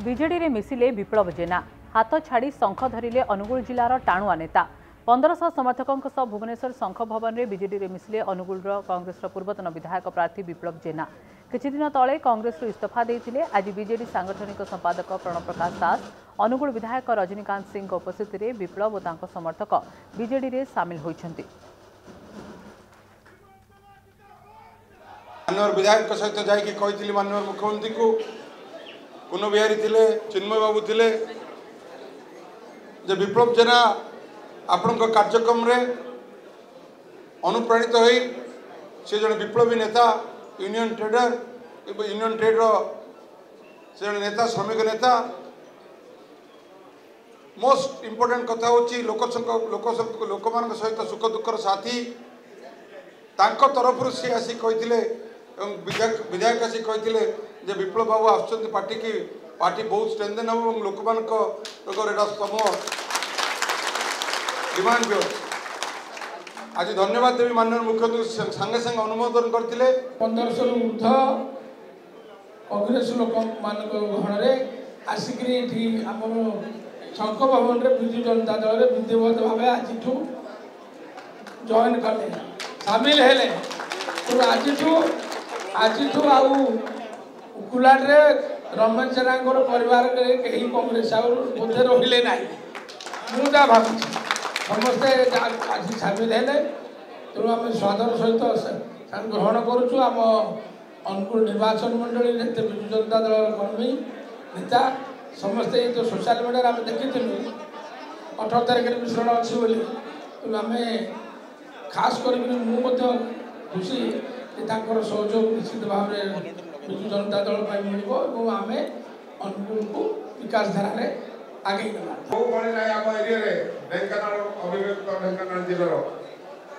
विजेडी रे मिसिले विप्लव जेना हाथ छाड़ी शंख धरिले अनुगुल जिलार टाणुआ नेता 1500 समर्थकों सह भुवनेश्वर शंख भवन में विजेडी रे मिसिले अनुगुल कांग्रेस पूर्वतन विधायक प्रार्थी विप्लव जेना किछि दिन तले कांग्रेस इस्तीफा देइथिले। आज विजेडी सांगठनिक संपादक प्रणव प्रकाश दास अनुगुल विधायक रजनीकांत सिंह उपस्थित में विप्लव और तांको समर्थक विजेडी रे सामिल होइछन्ति। माननीय विधायक सहित जाइए कही माननीय मुख्यमंत्री को पुनः बिहारी थिले चिन्मय बाबू थिले जे विप्लव जेना आपण कार्यक्रम रे अनुप्राणित होई से जन विप्लवी नेता यूनियन ट्रेडर यूनियन ट्रेड से जन नेता श्रमिक नेता मोस्ट इम्पोर्टेंट कथा होची लोक मान सहित सुख दुखर साथी तांको तरफ सी आसी कही विधायक आसी कही जे विप्लव बाबू आसुच्च पार्टी की पार्टी बहुत स्ट्रेंथन हम लोक मान सम डिमांड भी आज धन्यवाद देवी माननीय मुख्यमंत्री संगे संगे अनुमोदन करते 1500 ऊर्ध कांग्रेस लोक मान गहन आसिक आम शंख भवन विजु जनता दल विधिवत भाव आज जॉइन कले सामिल हेले आज उकुलाटे रमेश जेना परिवार कहीं कांग्रेस बोधे रहिले ना मुझा भावी समस्ते आज सामिल हेले तेणु आम स्वादर सहित ग्रहण करुचु। आम अनुकूल निर्वाचन मंडली जिते विजु जनता दल कर्मी नेता समस्ते तो सोशल मीडिया आम देखी 18 तारिख मिश्रण अच्छी तेणु आम खास कर खुशी सहयोग निश्चित भाव में विजु जनता दल मिल आम अनुकूल को विकास धारा में आगे ढेंकानाल जिलार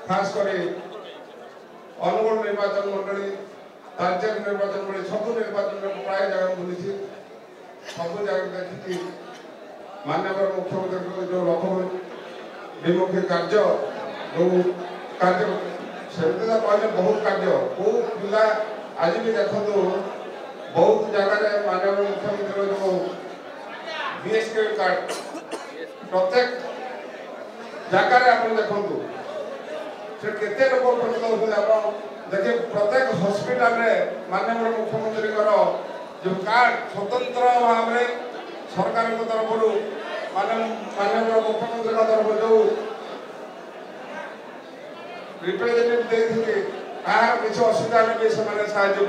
खास कर अनुगुल निर्वाचन मंडली तालचेर निर्वाचन मंडली सब निर्वाचन प्राय जगह बुली सब जगह देखी माननीय मुख्यमंत्री जो लक्ष्य विमुखी कार्य जो कार्य से कहले बहुत कार्य को पिला आज भी देखो बहुत जगह माननीय मुख्यमंत्री जो बीएसके कार्ड प्रत्येक जगह आप देखु से लोग देखिए प्रत्येक हॉस्पिटल में माननीय मुख्यमंत्री जो कार्ड स्वतंत्र भाव में सरकार तरफ माननीय मुख्यमंत्री तरफ जो रिप्रेजेंटेटिव किसी असुविधा में भी साहय कर